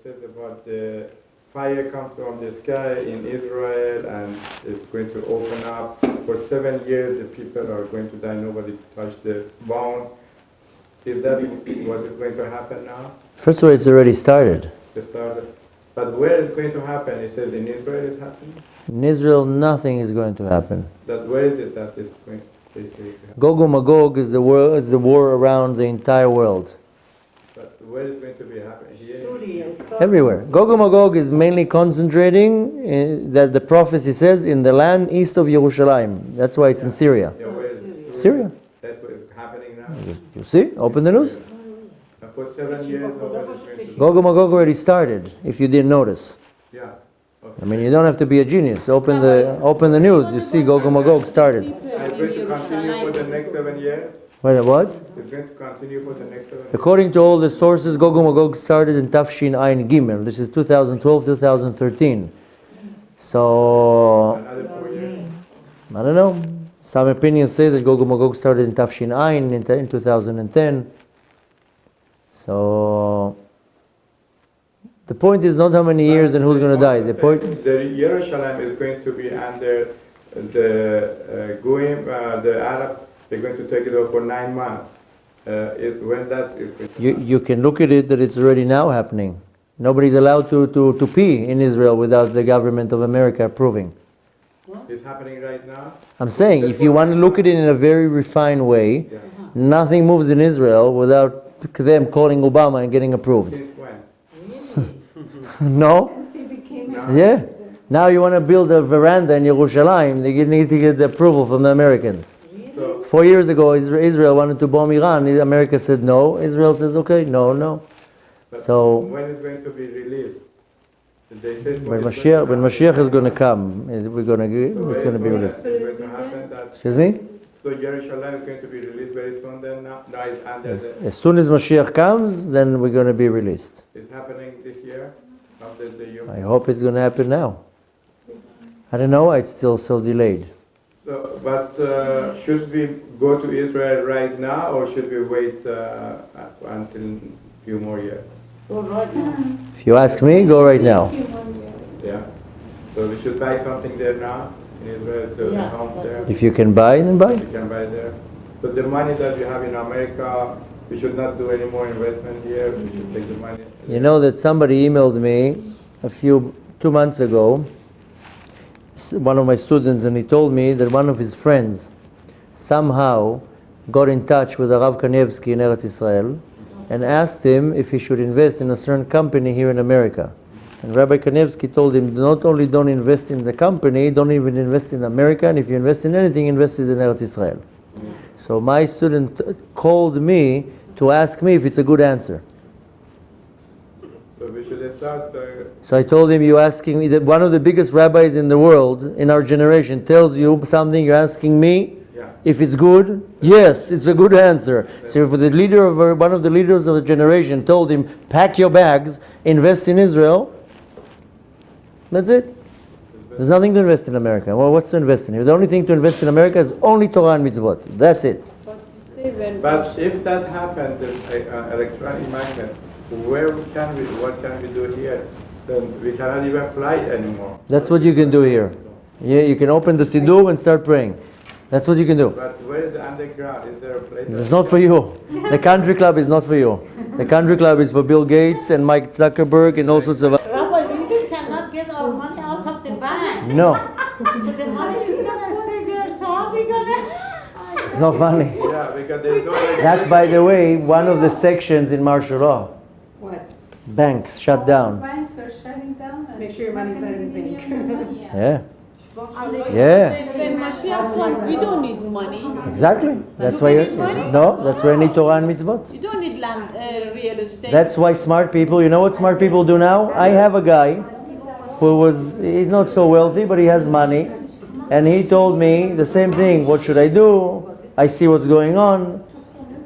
said about the fire comes from the sky in Israel and it's going to open up. For 7 years, the people are going to die. Nobody touch the bone. Is that what is going to happen now? First of all, it's already started. It started. But where is going to happen? It says in Israel it's happening? In Israel, nothing is going to happen. Where is it that it's going to happen? Gog and Magog is the war around the entire world. But where is going to be happening? Here? Everywhere. Gog and Magog is mainly concentrating, that the prophecy says, in the land east of Yerushalayim. That's why it's in Syria. Yeah, where is it? Syria. That's what is happening now? You see? Open the news. And for 7 years, nobody is going to... Gog and Magog already started, if you didn't notice. Yeah. Okay. I mean, you don't have to be a genius. Open the news. You see Gog and Magog started. And it's going to continue for the next 7 years? Wait, what? It's going to continue for the next 7 years? According to all the sources, Gog and Magog started in Tafshin Ayin Gimel. This is 2012, 2013. So, Another 4 years? I don't know. Some opinions say that Gog and Magog started in Tafshin Ayin in 2010. So, the point is not how many years and who's going to die. The point. The Jerusalem is going to be under the Goyim, the Arabs. They're going to take it over for 9 months. When that is going to You can look at it that it's already now happening. Nobody's allowed to pee in Israel without the government of America approving. It's happening right now. I'm saying, if you want to look at it in a very refined way, nothing moves in Israel without them calling Obama and getting approved. Since when? No? Yeah. Now you want to build a veranda in Yerushalayim, they need to get the approval from the Americans. So, 4 years ago, Israel wanted to bomb Iran. America said no. Israel says, okay, no. So, when is going to be released? They say when Mashiach is going to come, it's going to be released. Going to happen that, Excuse me? so Jerusalem is going to be released very soon then now? No, it's under As soon as Mashiach comes, then we're going to be released. It's happening this year? After the Yom? I hope it's going to happen now. I don't know why it's still so delayed. So, but should we go to Israel right now or should we wait until a few more years? If you ask me, go right now. Yeah. So we should buy something there now in Israel to home there. If you can buy, then buy. We can buy there. So the money that we have in America, we should not do any more investment here. We should take the money. You know that somebody emailed me 2 months ago, one of my students, and he told me that one of his friends somehow got in touch with Rav Kanievsky in Eretz Israel and asked him if he should invest in a certain company here in America. And Rabbi Kanievsky told him, not only don't invest in the company, don't even invest in America, and if you invest in anything, invest it in Eretz Israel. So my student called me to ask me if it's a good answer. So we should start. So I told him, you're asking me, that one of the biggest rabbis in the world, in our generation, tells you something, you're asking me if it's good. Yes, it's a good answer. So if the leader of one of the leaders of the generation told him, pack your bags, invest in Israel, that's it. There's nothing to invest in America. Well, what's to invest in here? The only thing to invest in America is only Torah and mitzvot. That's it. But if that happens, the electronic magnet, what can we do here? Then we cannot even fly anymore. That's what you can do here. Yeah, you can open the Siddur and start praying. That's what you can do. But where is the underground? Is there a place? It's not for you. The country club is not for you. The country club is for Bill Gates and Mike Zuckerberg and all sorts of... Rabbi, we cannot get our money out of the bank. No. So the money is going to stay there. So how are we going to... It's not funny. Yeah, because there's no... That's, by the way, one of the sections in martial law. What? Banks shut down. Banks are shutting down. Make sure your money's not in the bank. Yeah. Yeah. When Mashiach comes, we don't need money. Exactly. That's why that's why you need Torah and mitzvot. You don't need land, real estate. That's why smart people, you know what smart people do now? I have a guy he's not so wealthy, but he has money. And he told me the same thing. What should I do? I see what's going on.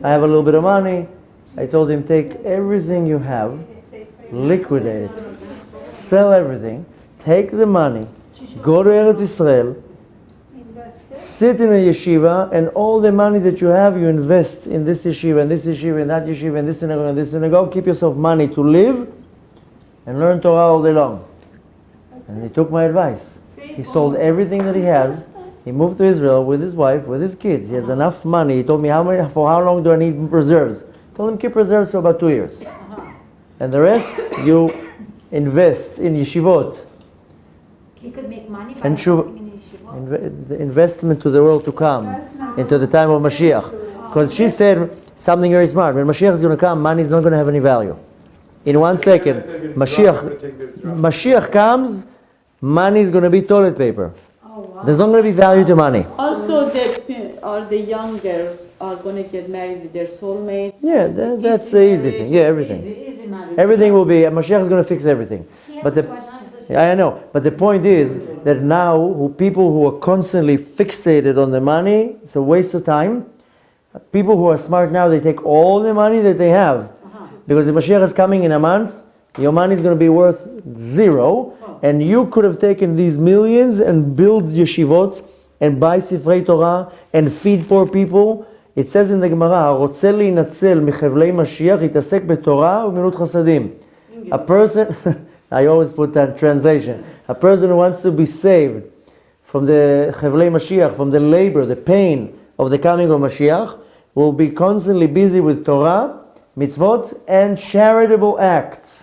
I have a little bit of money. I told him, take everything you have, liquidate it, sell everything, take the money, go to Eretz Israel, sit in a yeshiva, and all the money that you have, you invest in this yeshiva, and this yeshiva, and that yeshiva, and this synagogue, and this synagogue. Keep yourself money to live, and learn Torah all day long. And he took my advice. He sold everything that he has. He moved to Israel with his wife, with his kids. He has enough money. He told me, for how long do I need reserves? I told him, keep reserves for about 2 years. And the rest, you invest in yeshivot. He could make money by And investing in yeshiva. The investment to the world to come, into the time of Mashiach. Because she said something very smart. When Mashiach is going to come, money is not going to have any value. In 1 second, Mashiach comes, money is going to be toilet paper. There's not going to be value to money. Also, the young girls are going to get married with their soulmates. Yeah, that's the easy thing. Yeah, everything. Easy marriage. Everything will be, Mashiach is going to fix everything. But yeah, I know. But the point is that now, people who are constantly fixated on the money, it's a waste of time. People who are smart now, they take all the money that they have. Because if Mashiach is coming in a month, your money is going to be worth 0. And you could have taken these millions and build yeshivot and buy sifrei Torah and feed poor people. It says in the Gemara, "הרוצה להינצל מחבלי משיח יתעסק בתורה ומילות חסדים." A person, I always put that translation, a person who wants to be saved from the חבלי Mashiach, from the labor, the pain of the coming of Mashiach, will be constantly busy with Torah, mitzvot, and charitable acts.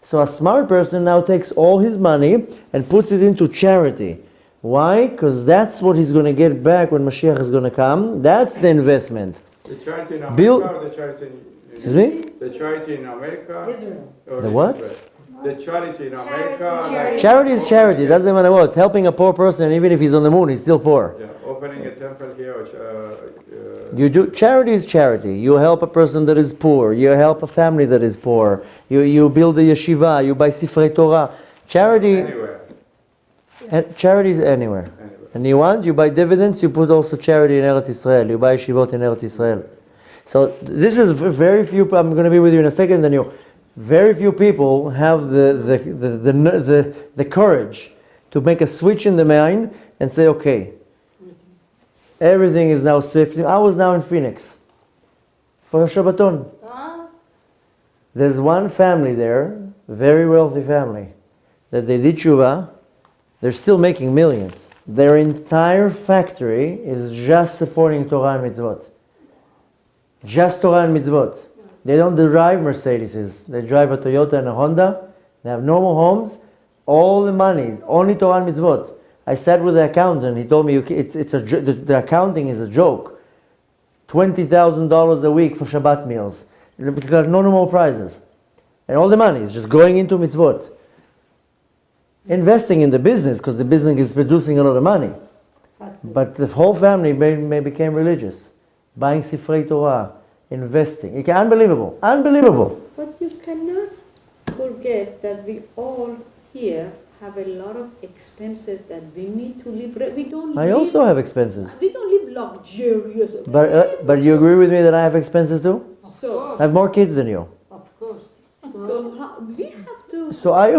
So a smart person now takes all his money and puts it into charity. Why? Because that's what he's going to get back when Mashiach is going to come. That's the investment. The charity in America Bill- or the charity in Excuse me? The charity in America? Israel. or The in what? Israel? The charity in America. Charity. like Charity is charity. It doesn't matter what. Helping a poor person, even if he's on the moon, he's still poor. Yeah, opening a temple here. You do charity is charity. You help a person that is poor. You help a family that is poor. You build a yeshiva. You buy sifrei Torah. Charity. Anywhere. Charity is anywhere. And you buy dividends. You put also charity in Eretz Israel. You buy yeshivot in Eretz Israel. So this is very few. I'm going to be with you in a second. Then very few people have the courage to make a switch in the mind and say, okay. Everything is now swiftly. I was now in Phoenix for a Shabbaton. There's one family there, very wealthy family, that they did tshuva. They're still making millions. Their entire factory is just supporting Torah and mitzvot. Just Torah and mitzvot. They don't drive Mercedes. They drive a Toyota and a Honda. They have normal homes. All the money, only Torah and mitzvot. I sat with the accountant. He told me the accounting is a joke. $20,000 a week for Shabbat meals. Because no normal prices. And all the money is just going into mitzvot. Investing in the business, because the business is producing a lot of money. But the whole family may became religious. Buying sifrei Torah. Investing. Unbelievable. Unbelievable. But you cannot forget that we all here have a lot of expenses that we need to live. We don't. I also have expenses. We don't live luxurious. But you agree with me that I have expenses too? So, I have more kids than you. Of course. we have to. So I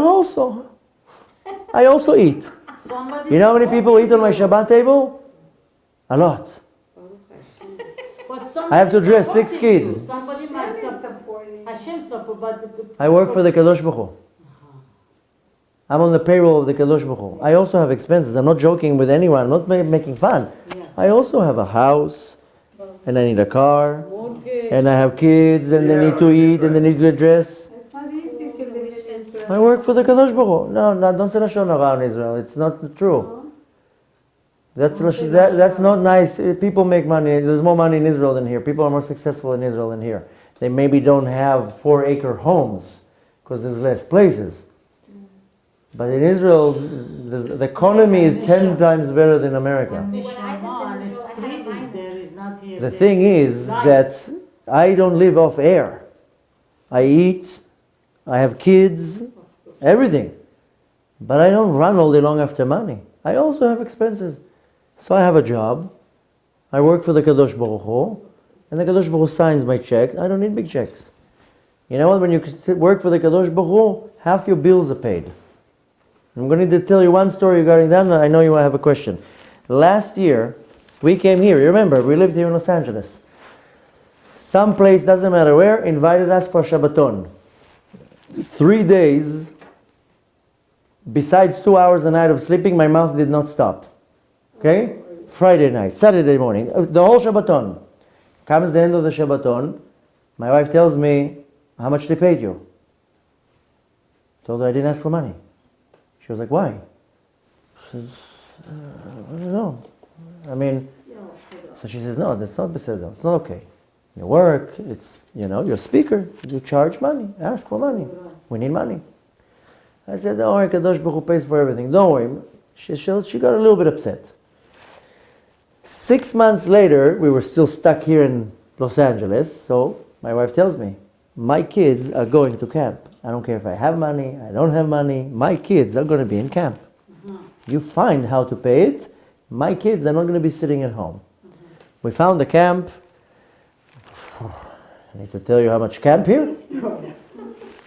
also eat. Somebody You know how many people eat on my Shabbat table? A lot. I have to dress 6 kids. Somebody might support. Hashem support, but I work for the Kadosh Baruch Hu. I'm on the payroll of the Kadosh Baruch Hu. I also have expenses. I'm not joking with anyone. I'm not making fun. I also have a house, and I need a car, Mortgage. and I have kids, and they need to eat, and they need to get dressed. it's not easy to live in Israel. I work for the Kadosh Baruch Hu. No, don't say Lashon Hara in Israel. It's not true. That's not nice. People make money. There's more money in Israel than here. People are more successful in Israel than here. They maybe don't have 4-acre homes because there's less places. But in Israel, the economy is 10 times better than America. Neshama and esprit is there, is not here. The thing is that I don't live off air. I eat, I have kids, everything. But I don't run all day long after money. I also have expenses. So I have a job. I work for the Kadosh Baruch Hu. And the Kadosh Baruch Hu signs my check. I don't need big checks. You know what? When you work for the Kadosh Baruch Hu, half your bills are paid. I'm going to tell you one story regarding that. I know you have a question. Last year, we came here. You remember, we lived here in Los Angeles. Some place, doesn't matter where, invited us for Shabbaton. 3 days besides 2 hours a night of sleeping, my mouth did not stop. Okay? Friday night, Saturday morning, the whole Shabbaton. Comes the end of the Shabbaton, my wife tells me, how much they paid you? Told her I didn't ask for money. She was like, why? She says, I don't know. I mean, so she says, no, that's not beseder. It's not okay. You work, it's, you're a speaker. You charge money. Ask for money. We need money. I said, don't worry, Kadosh Baruch Hu pays for everything. Don't worry. She got a little bit upset. 6 months later, we were still stuck here in Los Angeles. So my wife tells me, my kids are going to camp. I don't care if I have money, I don't have money. My kids are going to be in camp. You find how to pay it. My kids are not going to be sitting at home. We found a camp. I need to tell you how much camp here.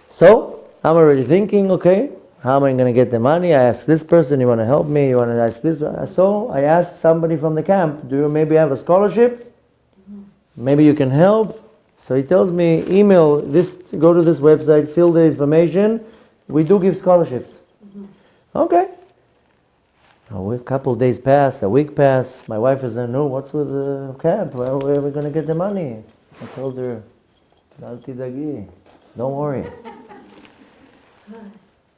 So I'm already thinking, okay, how am I going to get the money? I asked this person, you want to help me? You want to ask this? So I asked somebody from the camp, do you maybe have a scholarship? Maybe you can help. So he tells me, email this, go to this website, fill the information. We do give scholarships. Okay. A couple days pass, a week pass. My wife is no, what's with the camp? Well, where are we going to get the money? I told her, don't worry.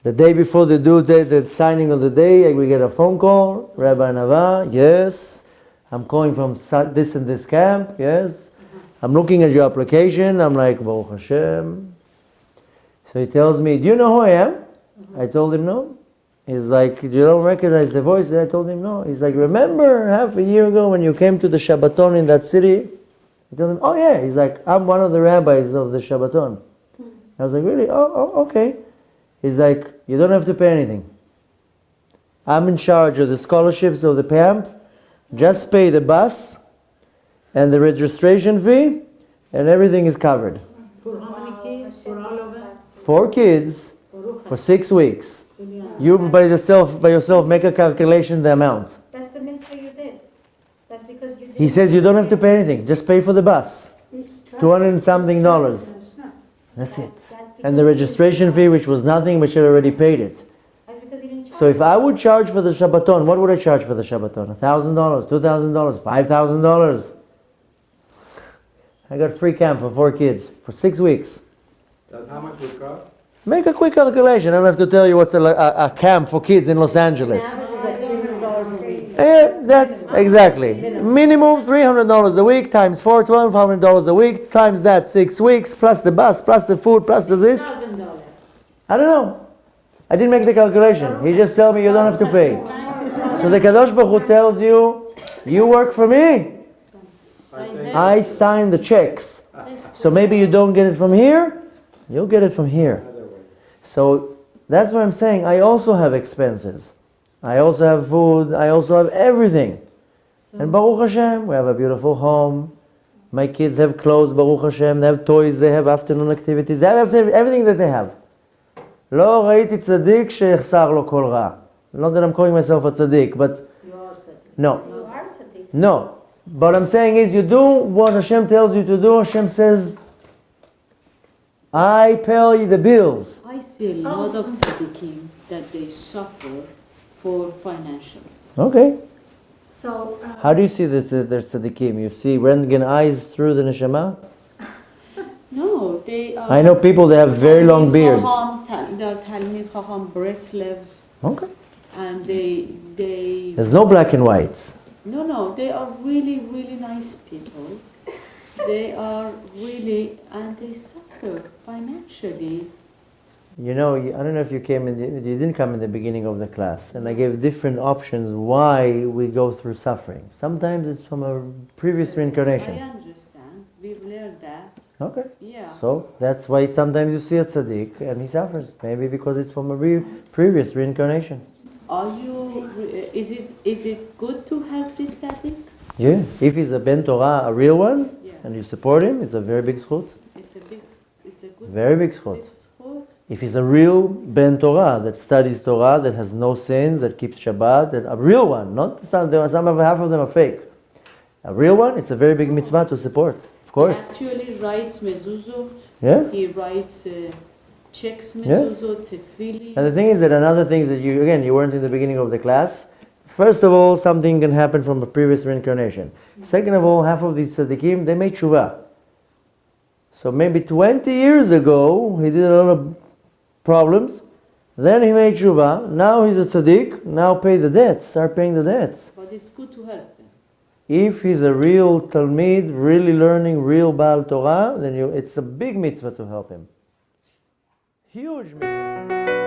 The day before the due date, the signing of the day, we get a phone call. Rabbi Anava, yes. I'm calling from this and this camp, yes. I'm looking at your application. I'm like, Baruch Hashem. So he tells me, do you know who I am? I told him no. He's like, you don't recognize the voice? And I told him no. He's like, remember half a year ago when you came to the Shabbaton in that city? I told him, oh yeah. He's like, I'm one of the rabbis of the Shabbaton. I was like, really? Oh, okay. He's like, you don't have to pay anything. I'm in charge of the scholarships of the camp. Just pay the bus and the registration fee, and everything is covered. For how many kids? For all of them? 4 kids for 6 weeks. You by yourself make a calculation the amount. That's the mitzvah you did. That's because you did. He says you don't have to pay anything. Just pay for the bus. $200 and something. That's it. And the registration fee, which was nothing, which had already paid it. That's because you didn't charge. So if I would charge for the Shabbaton, what would I charge for the Shabbaton? $1,000, $2,000, $5,000? I got free camp for 4 kids for 6 weeks. That's how much it cost? Make a quick calculation. I don't have to tell you what's a camp for kids in Los Angeles. Yeah, that's exactly. Minimum $300 a week times 4, $1,200 a week times that 6 weeks plus the bus, plus the food, plus the this. $1,000. I don't know. I didn't make the calculation. He just told me you don't have to pay. So the Kadosh Baruch Hu tells you, you work for me. I sign the checks. So maybe you don't get it from here, you'll get it from here. So that's what I'm saying. I also have expenses. I also have food. I also have everything. And Baruch Hashem, we have a beautiful home. My kids have clothes, Baruch Hashem. They have toys. They have afternoon activities. They have everything that they have. לא ראיתי צדיק שיחסר לו כל רע. Not that I'm calling myself a tzaddik, but You are tzaddik. no. You are tzaddik. No. But what I'm saying is you do what Hashem tells you to do. Hashem says, I pay the bills. I see a lot of tzaddikim that they suffer for financial. Okay. So, How do you see that there's tzaddikim? You see Rentgen eyes through the neshama? No, they are. I know people that have very long beards. They are Talmid Chacham breastlevs, Okay. and they. There's no black and whites. No, they are really, really nice people. They are really, and they suffer financially. You know, I don't know if you you didn't come in the beginning of the class, and I gave different options why we go through suffering. Sometimes it's from a previous reincarnation. I understand. We've learned that. Okay. Yeah. So that's why sometimes you see a tzaddik and he suffers. Maybe because it's from a previous reincarnation. Are you? Is it good to help this tzaddik? Yeah. If he's a ben Torah, a real one, Yeah. and you support him, it's a very big schut. It's a good. Very big schut. Big schut. If he's a real ben Torah that studies Torah, that has no sins, that keeps Shabbat, that a real one, not some half of them are fake. A real one, it's a very big mitzvah to support. Of course. He actually writes mezuzot. Yeah. He writes checks Yeah. mezuzot, tefillin. And the thing is that another thing is that you weren't in the beginning of the class. First of all, something can happen from a previous reincarnation. Second of all, half of these tzaddikim, they made tshuva. So maybe 20 years ago, he did a lot of problems. Then he made tshuva. Now he's a tzaddik. Now pay the debts. Start paying the debts. But it's good to help them. If he's a real Talmid, really learning, real Baal Torah, then it's a big mitzvah to help him. Huge mitzvah.